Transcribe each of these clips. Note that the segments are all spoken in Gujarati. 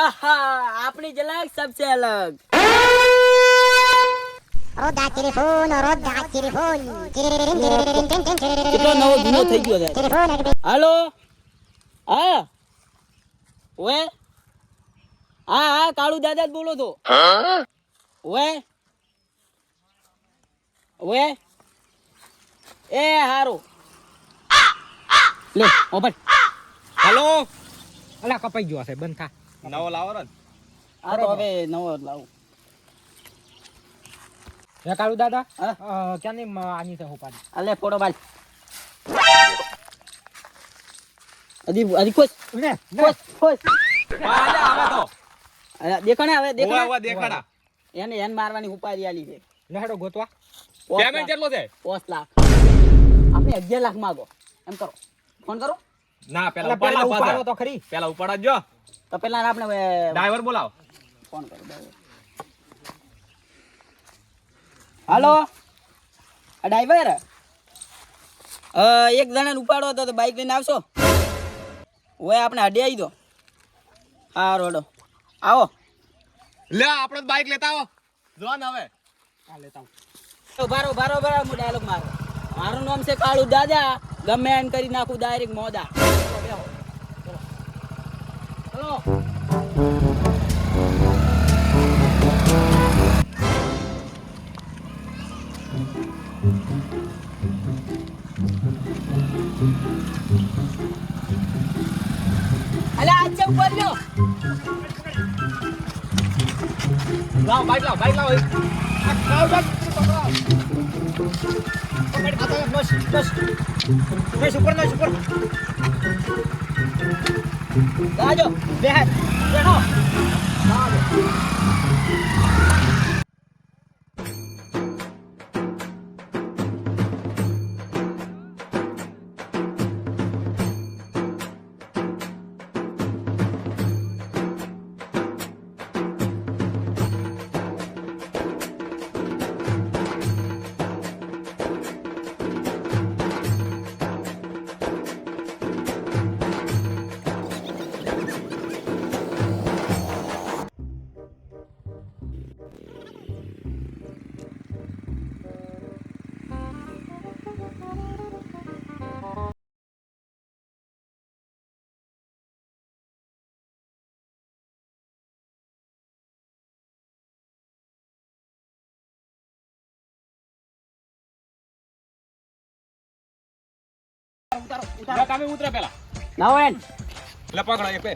આપણી ઝલક सबसे अलग. રોદા ટેલિફોન કેટલો નવો જૂનો થઈ ગયો છે. હાલો હા ઓએ હા કાળુ દાદા જ બોલો છો. ઓએ ઓએ એ હારું લે ઓપન. હેલો અલા કપાઈ ગયો છે બંધ થા. નવો લાવો ને. આ તો હવે નવો લાવું. હે કાળુ દાદા હા? ક્યાંની આની છે ઉપાડી અલે ફોટો બાલ અધી ખુશ ને ખુશ ખુશ પાલે આવે તો દેખાણે હવે ઓવા દેખાણે ઓવા દેખાડા. એને મારવાની ઉપાડી આલી છે. લેડો ગોતવા. પેમેન્ટ કેટલો છે? 5 લાખ આપણે 11 લાખ માંગો એમ કરો ફોન કરો ના પેલા અલા પેલા ઉપાડો ઉપાડો તો ખરી. પેલા ઉપાડા જો તો પેલા આપણે ડ્રાઈવર બોલાવો. ફોન કરો હાલો આ ડ્રાઈવર એક જણાને ઉપાડો હતો તો બાઈક લઈને આવશો. ઓય આપણે હડે આવી દો. હા રોડો આવો લે આપણે બાઈક લેતા આવો જો ને હવે આ લેતા બારો બારો બારો હું ડાયલોગ મારો. મારું નામ છે કાળુ દાદા. ગમે એમ કરી નાખું ડાયરેક્ટ મોદા. ચલો અલે આજ છે ઉપર લ્યો. લાવ બાઈક લાવ આ ખાવ બાઈક બસ બસ બસ ઉપર ના ઉપર આજો બેહે બેહો. લે તમે ઉતરે પેલા નાવન લે પકડો એક પે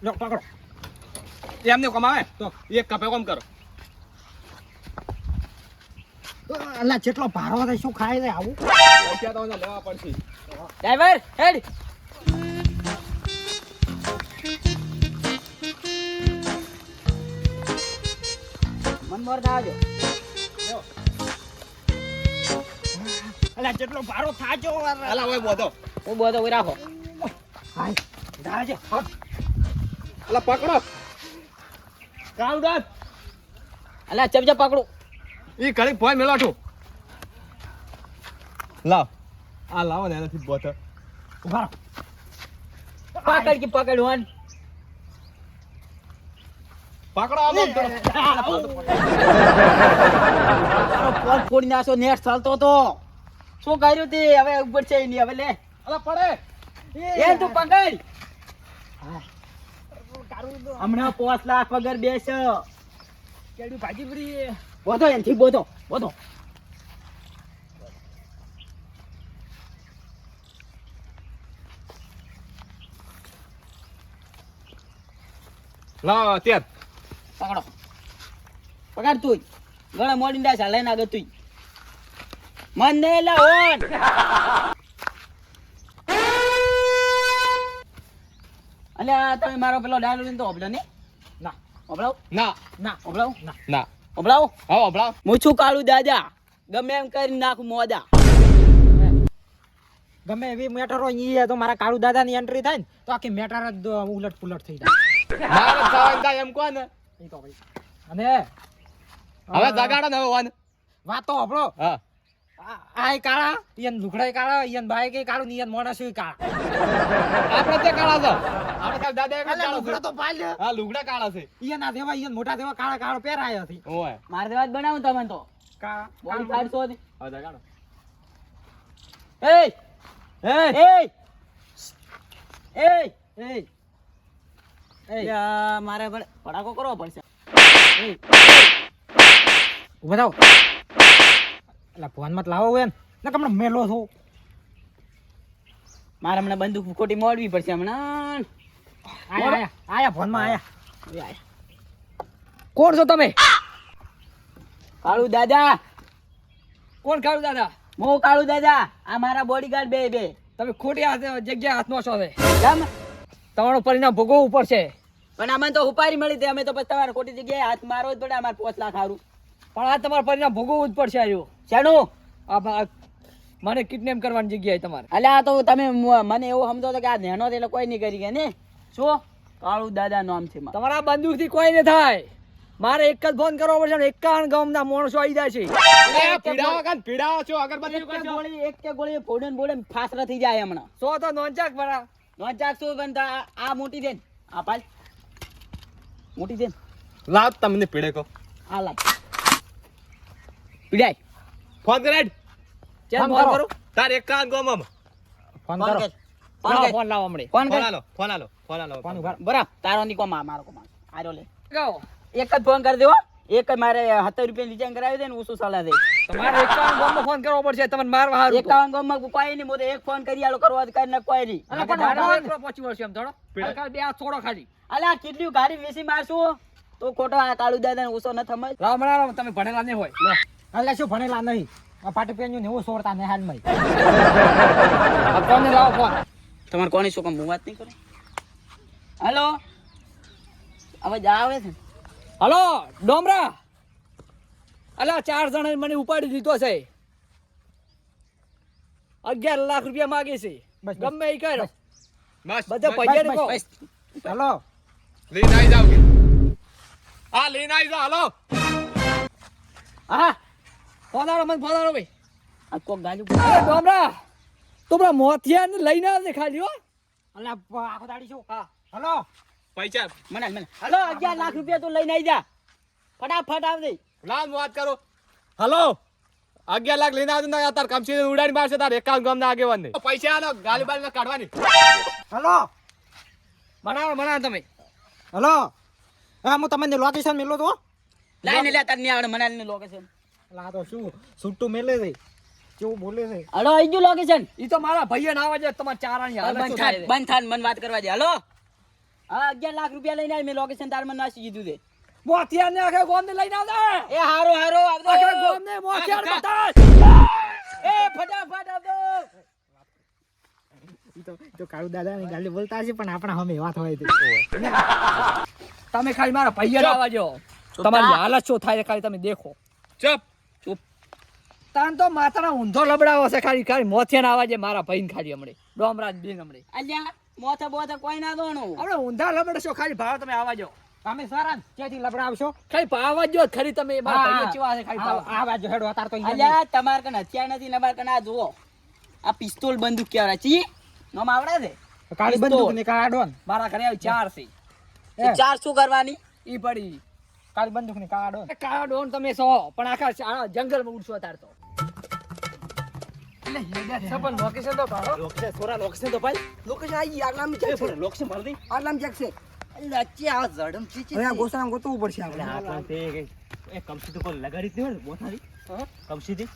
લો પકડો. એમને કમાવે તો એક કપે કોમ કરો. અલા જેટલો ભારો થાય શું ખાય છે આવું. પૈસા તો એને લેવા પડશે. ડ્રાઈવર હેડ મનમોર ના આવજો. અલા જેટલો ભારો થાજો. અલા ઓય બોધો હું બોધો ઉઈ રાખો. હાય દાજે અલા પકડો કામ દાદ અલા ચપચપ પકડું. ઈ ઘડી ભોય મેલો છું. લાવ આ લાવો ને એનાથી બોધ ઉભા પકડ કે પકડ હોન. પકડો આમ પોટ ફોડી નાખો નેટ ચાલતો તો શું કર્યું તે હવે ઉપર છે નહીં હવે લે. અલા પડે એ તું પકડ. હમણાં 5 લાખ વગર બેસ. કેડી ભાજી પડી. બોધો એનથી બોધો બોધો. લાવ ત્યાં પકડો પકડ તું ગળા મોડી ડા ચાલે ના ગતું મન ને લા ઓન. અલ્યા તમે મારો પેલો ડાયલો લઈને તો ઓબલો ને ના ઓબલાવ ના ના ઓબલાવ ના ના ઓબલાવ. હા અબળા હું છું કાળુ દાદા. ગમે એમ કરી નાખું મોદા. ગમે એવી મેટર હોય ઈ તો મારા કાળુ દાદા ની એન્ટ્રી થાય ને તો આખી મેટર જ ઉલટ પુલટ થઈ જાય. મારે જવાનું થાય એમ કોને ઈ તો ભાઈ અને હવે જગાડો ને હવે વાન વાતો આપણો હા આય કાળા ઈયન લુગડાય કાળા ઈયન બાઈક કાળું ઈયન માણસ કાળા આપણે તે કાળા છો આપણે દાદા એક જ અલે કાળો લુગડા છે. તો પાલ દે. હા લુગડા કાળા છે ઈ ના દેવા ઈ મોટા દેવા કાળા કાળો પહેરાયા હતી. ઓય મારે દેવા જ બનાવું તમે તો કા બોડી કાઢશો જ. હા કાળો એય એય એય એય એય મારે પડાકો કરવો પડશે. ઉભા થાઓ. અલા ફોન મત લાવો વેન ને કમણે મેલો છો. મારે હમણાં બંદૂક ખોટી મોડવી પડશે હમણાં. આયા ફોન માં આયા. હવે આય. કોણ છો તમે? કાળુ દાદા કોણ કાળુ દાદા? હું કાળુ દાદા આ મારા બોડીગાર્ડ બે તમે ખોટી જગ્યાએ હાથમાં છો હવે. કેમ તમારું પરિણામ ભોગવવું પડશે. પણ અમને તો ઉપારી મળી હતી અમે તો પછી તમારે ખોટી જગ્યાએ હાથ મારવો જ પડે અમારે 5 લાખ હારું. પણ આ તમારું પરિણામ ભોગવવું જ પડશે. આવ્યું શાનું મને કિડનેપ કરવાની જગ્યાએ તમારે. અલ્યા તો તમે મને એવું સમજો છો કે આ નેનો એટલે કોઈ નહીં કરી ગયા ને શું કાળુ દાદા નામ છે મારું. તમારા બંદૂક થી કોઈ ન થાય. મારે એક જ ફોન કરવો પડશે ને 51 ગામના માણસો આવી જાય છે. અરે પીડાવા કાન પીડાવો છો અગરબત્તી એક કે કરશો ગોળી એક કે ગોળી ફોડે ને બોડે ને ફાસરા થઈ જાય હમણાં. સો તો નોંચાક ભરા. નોંચાક શું બનતા આ મોટી દેન આ પાલ મોટી દેન લાવ તમને પીડે કો આ લાગ પીડાય phone Karad chain phone phone કરો. કરું તાર એક કાન ગોમમ ફોન ફોન કરો. કર ફોન લાવો કર ફોન લાવો હમણાં. ફોન ફોન કર આલો ફોન આલો ફોન આલો ફોન ઉભા. બરાબર તારો ની કોમા મારો કોમા આરો લે ગાઓ. એક જ ફોન કરી દેવો એક જ મારે 70 રૂપિયા રિચાર્જ કરાવી દે ને ઓછું સલાહ દે તમારે 51 ગામમાં ફોન કરવો પડશે તમને મારવા હારું તો. 51 ગામમાં કોઈ નહીં મોરે એક ફોન કરી આલો કરવા કરી ને કોઈ નહીં અલા પણ મારો એકલો પહોંચી વળશે એમ થોડો. હલકા બે હાથ છોડો ખાલી. અલા કેટલી ગાડી વેસી મારશું તો ખોટો આ કાળુ દાદા ઓછો ન થમજ. રામ રામ તમે ભણેલા નહીં હોય. અલે શું ભણેલા નહીં. આ પાટી પેન્યું ને એવું સોરતા ને હાલમાં. આ ફોન લાવો ફોન. તમારે કોની શું કામ હું વાત નહીં કરું. હાલો અવાજ આવે છે હલો ડોમરા. અલા 4 જણાએ મને ઉપાડી દીધો છે. 11 લાખ રૂપિયા માંગે છે. બસ, બસ. ગમે એ કરો. બસ બધા બસ, પૈસા બસ, કહો. બસ. હલો લઈને આવી જાવ કે આ લઈને આવી જાવ હાલો હા ફોન આવો મને ફોન આવો ભાઈ. આ કોક ગાજુ અરે ડોમરા તું પેલા મોતિયા ને લઈને આવજે ખાલી હો. અલે આખો દાડી શું. હા હલો પૈસા મને હાલો 11 લાખ રૂપિયા તું લઈને આવી જા ફટાફટ આવજે. લાવ વાત કરો હાલો 11 લાખ લઈને આવજો ને તાર કમસી ઉડાડી મારશે તાર એકાઉન્ટ ગામના આગેવાન ને પૈસા આલો ગાલી બાલી કાઢવાની હલો બનાવો તમે. હલો હા હું તમને લોકેશન મેલું તો. લાઈને લે તાર ની આવડે મનાલી નું લોકેશન. આ તો શું છૂટું મેલે છે કેવું બોલે છે. હાલો આઈ ગયું લોકેશન. ઈ તો મારા ભાઈએ ના આવે છે તમારા ચારાની હાલત શું થાય છે? બંધ થાન મને વાત કરવા દે. હાલો હા 11 લાખ રૂપિયા લઈને આવી મેં લોકેશન તાર મને નાસી દીધું છે. મોતિયા ને આખે ગોમ ને લઈને આવજે. એ હારો હારો આવજો આખે ગોમ ને મોતિયા ને બતાવ. એ ફટાફટ આવજો. તો કાળુ દાદા ની ગાલી બોલતા હશે પણ આપણા હમે વાત હોય છે. તમે ખાલી મારા ભાઈએ ના આવજો. તમારી હાલત શું થાય છે ખાલી તમે દેખો. ચૂપ તાન તો માતાના ઊંધો લબડાવો છે ખાલી મોતિયા ના આવાજે મારા ભાઈને ખાલી હમણે ડોમરાજ બેન હમણે અલ્યા મોથે બોથે કોઈ ના દોણું. હમણે ઊંધા લબડશો ખાલી ભાવ તમે આવાજો. તમે સારા ક્યાંથી લબડાવશો. ખાલી ભાવજો જ ખરી તમે મારા હા. ભાઈએ ચેવા છે ખાલી ભાવ. આ બાજુ હેડો અતાર તો અલ્યા તમાર કને હથિયાર નથી નબાર કને આ જુઓ આ પિસ્તોલ બંદૂક કેવડા ચી નોમ આવડે છે કાળી બંદૂક ને કાળા ડોન. મારા ઘરે આવી 4 છે. એ, ચાર શું કરવાની ઈ પડી કાળી બંદૂક ને કાળા ડોન. કાળા ડોન તમે સો પણ આખા જંગલમાં ઉડશો તાર તો. સપન લોકેશન તો ભાડો. લોકેશન થોડા લોકેશન તો ભાઈ લોકેશન આઈ આગલામ ચેક છે લોકેશન ભર દે આગલામ ચેક છે અલ્યા ચે આ ઝડમ ચી હવે આ ગોસામ ગોતવું પડશે આપણે. આ પણ તે એ કમસી તો કોઈ લગાડી જ ન હોય ને બોથારી કમસી થી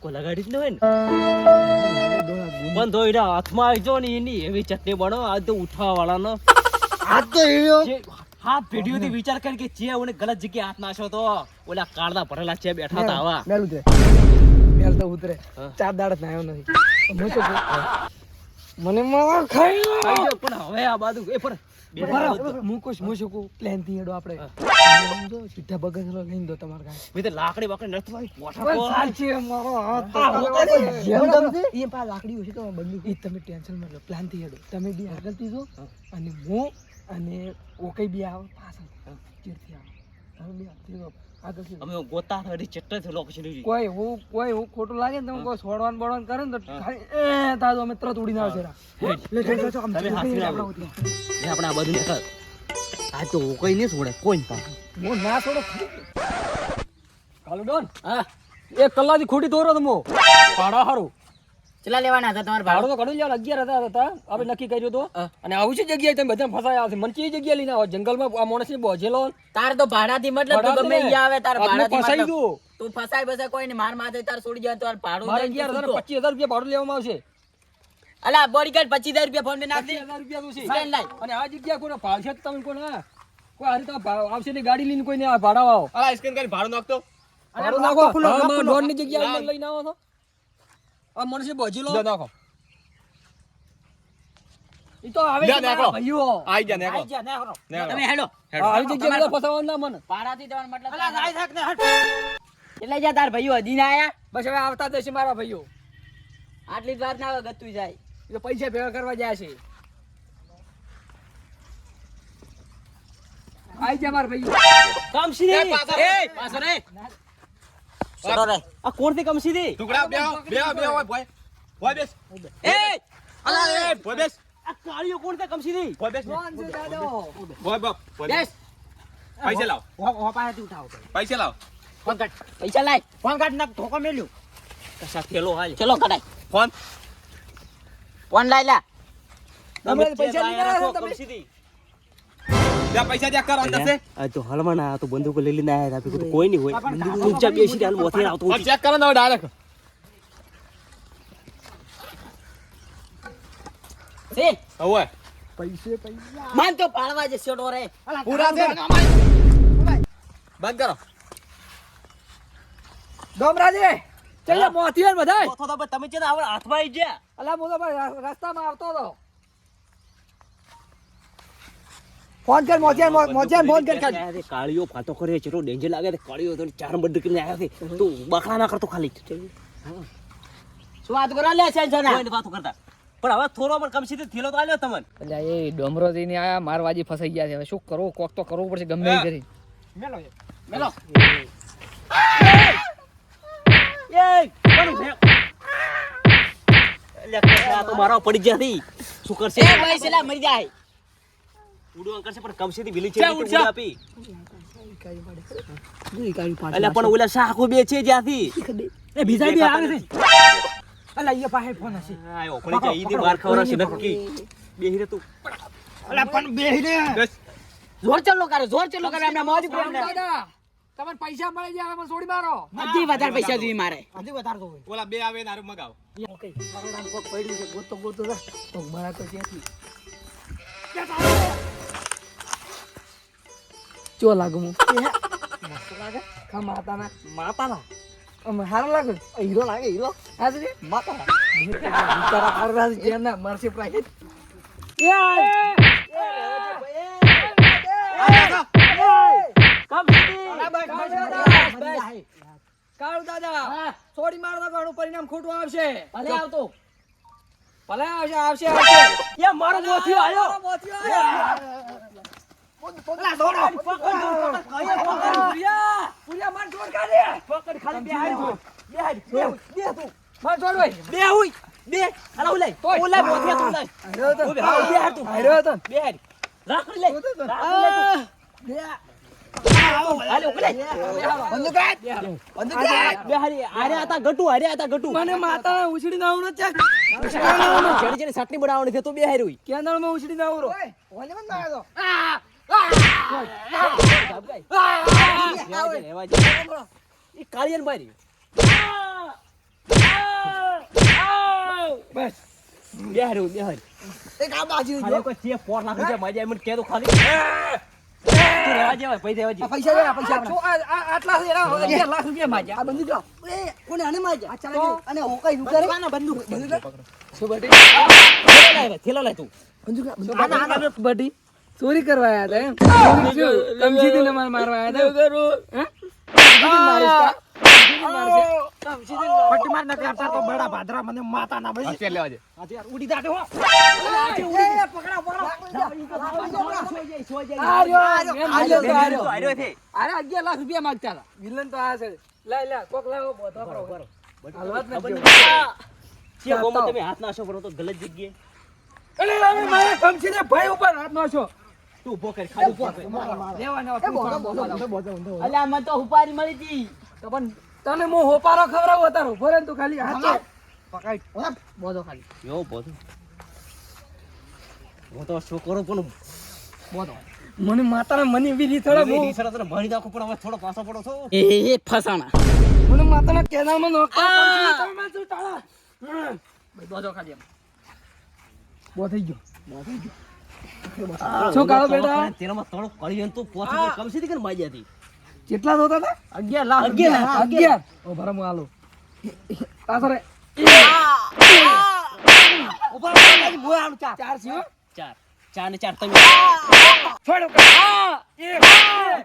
કોઈ લગાડી જ ન હોય ને બંધ હોય હાથમાં આવી જો ને એની એવી ચટણી બનો આ તો ઉઠાવા વાળાનો હાથ તો હીરો. હાથ પેઢીઓથી વિચાર કરી કે જે ઓને ગલત જગ્યાએ હાથ નાખ્યો તો ઓલા કાળદા ભરેલા છે બેઠા હતા આવા મેલ ઉતરે મેલ તો ઉતરે 4 દાડા જ નાયો નથી. હું તો મને માવા ખાઈ ખાઈ જાઓ, પણ હવે આ બાજુ એ પર મૂકું પ્લાન થી હેડો આપણે સીધા બગસરો લઈને દો તમારે કાંઈ. મેં તો લાકડી બાકડી નથી વાળી પોઠા પણ પર. સાચી મારો હાથ આ હોતા એ પા લાકડી હોય છે તો બંદૂક એ તમે ટેન્શન માં લો પ્લાન થી હેડો તમે બી આગળ થી જો અને હું અને ઓકઈ બી આવો પાછળ ચીડથી આવો તમે બી આગળ જો આ તો શું? અમે ગોતા થડી ચટ્ટ થી લોકેશન રી કોઈ હું ખોટું લાગે ને તમે કોઈ છોડવાન બોડવાન કરે ને તો ખાલી એ તાજો અમે તરત ઉડીને આવશે રા. લે જો જો આમ તમે જો, હાથી આપણા લાવો. ઉતરી. એ આપણે આ બધું નીકળ આ તો કોઈ નહીં છોડે કોઈ નહીં હું ના છોડો. કાલુ ડોન હા એક કલાકથી ખોટી દોરો તમો ભાડા હારું ચલા લેવાના હતા તમારે ભાડો ભાડો તો કાઢી લેવા 11 હતા આપણે નક્કી કર્યું તો હા. અને આવું છે જગ્યાએ તમે બધા ફસાયા છે મને કઈ જગ્યાએ લઈને આવો જંગલમાં આ માણસને બોજેલો તાર તો ભાડાથી મતલબ તું ભાડાથી ગમે ને. અહીંયા આવે તાર આજ મેં ભાડાથી ફસાઈ મતલબ ગયો. તું ફસાય બસાય કોઈ નહીં માર માથે તાર છોડી જાય તો તાર ભાડું મારે લઈને 11,000 તું 25,000 રૂપિયા ભાડું લેવામાં આવશે અલા બોડીગાર્ડ 25,000 રૂપિયા ફોન પે નાખ દે 25,000 રૂપિયા તો છે. સાઈન લાય. અને આ જગ્યા કોને ભાળશે તો તમે કોને કોઈ હારી તો આવશે ને ગાડી લઈને કોઈને આ ભાડા આવો અલા સ્કેન કરી ભાડું નાખતો ભાડું નાખો હા માં ડોન ની જગ્યાએ મને લઈને આવો તો આ માણસે બોજેલો લો નાખો ઈ તો આવે લે, છે નાખો. મારા ભાઈઓ આઈ જા નેકો આઈ જા, ને હરો. ને હરો. તમે હેડો હેડો. આ આવી જગ્યાએ બધા ફસાવાનું ના મને ભાડાથી દેવાનો મતલબ અલા જાય થાક ને હટ એટલે જા તાર ભાઈઓ હદીને આયા બસ હવે આવતા જશે મારા ભાઈઓ આટલી જ વાર ના આવે ગતું જાય એ તો પૈસા ભેગા કરવા જાય છે આઈ જા મારા ભાઈઓ કમસીદી એ પાછળ એ રે. પાછળ રે સડો રે આ કોણ થી કમસીદી ટુકડા બેહો હોય ભાઈ ભાઈ બેસ એ અલા એ ભાઈ બેસ આ કાળીઓ કોણ થી કમસીદી ભાઈ બેસ કોણ છે દાદો ભાઈ બાપ બેસ પૈસા લાવ હોપાયાથી ઉઠાવો પૈસા લાવ ફોન કાઢ પૈસા લાય ફોન કાઢ ના ધોકો મેલ્યું કસા થેલો હાલ ચલો કઢાય ફોન ફોન લાય લા તમે પૈસા લઈને આવ્યા છો તમે કમસીદી જા પૈસા ચેક કરો અંદર છે આ તો હાલમાં ના તો બંદૂકો લઈ લઈને આયા હતા તો કોઈ નહીં હોય ચૂપચાપ બેસી હાલ મોથે આવતો હવે ચેક કરો ને હવે ડાયરેક્ટ છે હવે પૈસા માન તો પાડવા જે છોડો રે પૂરા છે બંધ કરો ડોમરાજે ચાલો મોતીયર બધાય તો તમે છે ને હાથમાં આવી ગયા અલા હું તો ભાઈ રસ્તામાં આવતો હતો ફોન કર મોતિયાન ફોન કર ખાલી કાળીઓ ફાતો કરે છે તો ડેન્જર લાગે છે કાળીઓ તો ચાર બંધ કરીને આવ્યા છે તું બકરા ના કરતો ખાલી શું વાત કરો લે છે જના કોઈ વાતો કરતા પણ હવે થોડો પણ કમ સીધે થેલો તો આલ્યો તમને એટલે એ ડોમરો જઈને આયા મારવાજી ફસાઈ ગયા છે હવે શું કરવું કોક તો કરવું પડશે ગમે એ કરી મેલો એ કોણ છે લે આ તો મારો પડી ગયા થી શું કરશે એ ભાઈ સેલા મરી જાય ઉડવા કરશે પણ કમ સીધી વિલી છે ઉડી આપી અલ્યા પણ ઓલા શાખો બે છે જ્યાંથી એ બીજા બે આવે છે અલા એ પાસે ફોન હશે આયો પડી જાય ઈ દી માર ખવરાશે નક્કી બેહી રે તું અલા પણ બેહી રે બસ જોર ચલો કરે આપણે મોજ પ્રોબ્લેમ દાદા તમને પૈસા મળે છે હવે મને છોડી મારો બધી વધારે પૈસા જોઈએ મારે હજી વધારતો હોય ઓલા બે આવે ને હારું મગાવ ઓકે સરળામ કોક પડ્યું છે ગોતો જા તો મારા તો ત્યાંથી ચો લાગુ હું મસ્ત લાગે કા માતાના હારો લાગે હીરો લાગે હીરો આ છે માતા તારા કરરા છે ના મરસી પ્રાઇસ કાળુ દાદા છોડી મારવા ઘણું પરિણામ ખોટું આવશે ભલે આવતો ભલે આવશે એ મારો મોથિયો આયો પૂરિયા માર છોડ કાઢે પકડ ખાલી બે હારી બે તું માર છોડ હોય બે હોય બે હાલા ઉલાય ઉલાય મોથિયા તું ઉલાય હાર્યો બે હાર તું હાર્યો હતો બે હારી રાખ લે હાલે ઉકલાય બે હારી આરે આતા ગટુ મને માતા ઉછડી ના આવડે છે જેડી જેડી સટની બનાવવાની છે તો બે હારી હોય કેનાલ માં ઉછડી ના આવરો ઓલે મન ના આવ્યો ઈ કાળિયન મારી બસ બે હારી એક આ બાજુ ખાલી કોઈ છે 4 લાખ રૂપિયા મજા મને કે તો ખાલી તું રહેવા જેવા પૈસા દેવા પૈસા આટલા છે 11 લાખ રૂપિયા માજા આ બંદૂક લાવ કોને આને માર જા તો અને હું કઈ રૂકે બંદૂક શું બટી થેલો લાય તું બંદૂક બટી ચોરી કરવા આયા હતા એમ કમસીદી ને મારવા આયા હતા પટ્ટી માર ન કરતા તો બડા ભાદરા મને માતા ના બસ અત્યારે લેવા દે ઉડી દાટે હો પકડા આ રહ્યો, મેન વિલન તો આ રહ્યો. આર્યો છે. અરે 11 લાખ રૂપિયા માંગતા હતા. વિલન તો આ છે. લાય લે કોક લાવો બોધો કરો. હાલત ખબર નથી. નથી. જે ગોમાં તમે હાથ નાખશો પણ તો ગલત જગ્યાએ અરે લાવે મારા કમસીને ભાઈ ઉપર હાથ નાખો. તું ઉભો કરી ખાલી ઉભો કરી. લેવા લેવા તું થોડો. અલ્યા મને તો ઉપાડી મળી હતી. તો પણ તને હું હોપારો ખવડાવું તારો ભરે તું ખાલી હાથ પકડ બોધો ખાલી યો બોધું. હું તો છોકરો પણ બોધો મને માતાના મને એવી રીત થોડા મને રીસડા તને ભરી નાખું પણ હવે થોડો પાછો પડો છો. એ ફસાણા મને માતાના કેનાલમાં નોકર તમે માં તું તાળા ભાઈ બોધો ખાલી બો થઈ ગયો શું કાળો બેટા તેનામાં થોડો કળી તો પોથી કમ સીધી કરીને માજી હતી. કેટલા જોતા હતા 11 લાખ 11 ઓ ભરમ આલો પાછરે ઉપર માજી મોય આનું ચાર. ચાર છે હો. ચાર ને ચાર તમે છોડો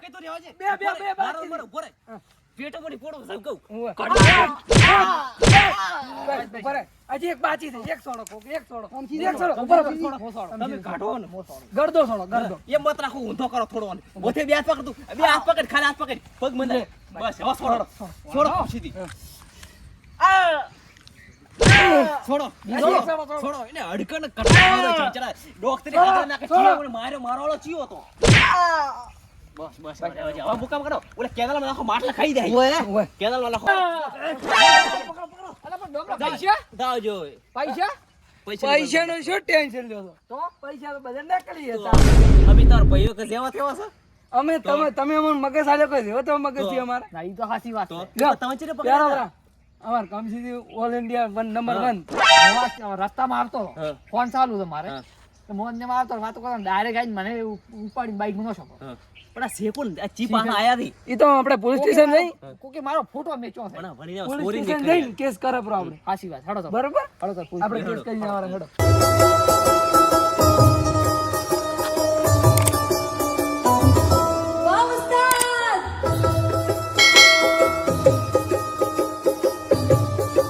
કે તો રહેવા છે. બે મારો મારો ઉભો રહે. પેટો પડી પોડો સાહેબ કહું. ઉપર હજી એક બાકી છે એક છોડો કોક એક છોડો એક છોડો ઉપર તમે કાઢો ને. ગરદો છોડો ગરદો એ મત રાખો ઊંધો કરો થોડો ને. બોથે બે હાથ પકડ તું. બે હાથ પકડ ખાલી હાથ પકડ. પગ મંદે. બસ હવે છોડો. છોડો સીધી. છોડો. છોડો. એને અડકણ કટાડો ચડા. ડોક્ટરે હાથ નાખે ચીયો માર્યો મારવાળો ચીયો હતો. બસ હવે મુકામ કરો. ઓલે કેનાલમાં નાખો માટલા ખાઈ જાય. ઓય કેનાલમાં નાખો. અલા પણ ડોકરા પૈસા દાવ જો. પૈસા પૈસા પૈસાનો શું ટેન્શન લ્યો છો તો પૈસા તો બધા નકલી હતા અભી તાર ભાઈઓ કે જેવા તેવા છે. અમે તમે અમને મગજ આલ્યો કોઈ જેવો તો મગજ છે અમારે ના ઈ તો સાચી વાત તો લ્યો, તમે ચીરે પ્યારા પકડ. વરા અમાર કમસીથી ઓલ ઇન્ડિયા 1 નંબર 1 રસ્તામાં આવતો હા. ફોન ચાલુ છે મારે હા. તો મોહન ને વાતો વાતો કરતો ડાયરેક્ટ આવીને મને ઉપાડીને બાઈક માં શકો પણ આ છે કોણ? આ ચીપ આયા આયા થી. ઈ તો આપણે પોલીસ સ્ટેશન જઈ કોકે મારો ફોટો મેચ્યો છે પણ આ ભણીને પોલીસ સ્ટોરી સ્ટેશન નીકળી. જઈને કેસ કરે પ્રો આપણે સાચી વાત હેડો તો બરોબર હેડો તો આપણે કેસ કરી આવવાના હેડો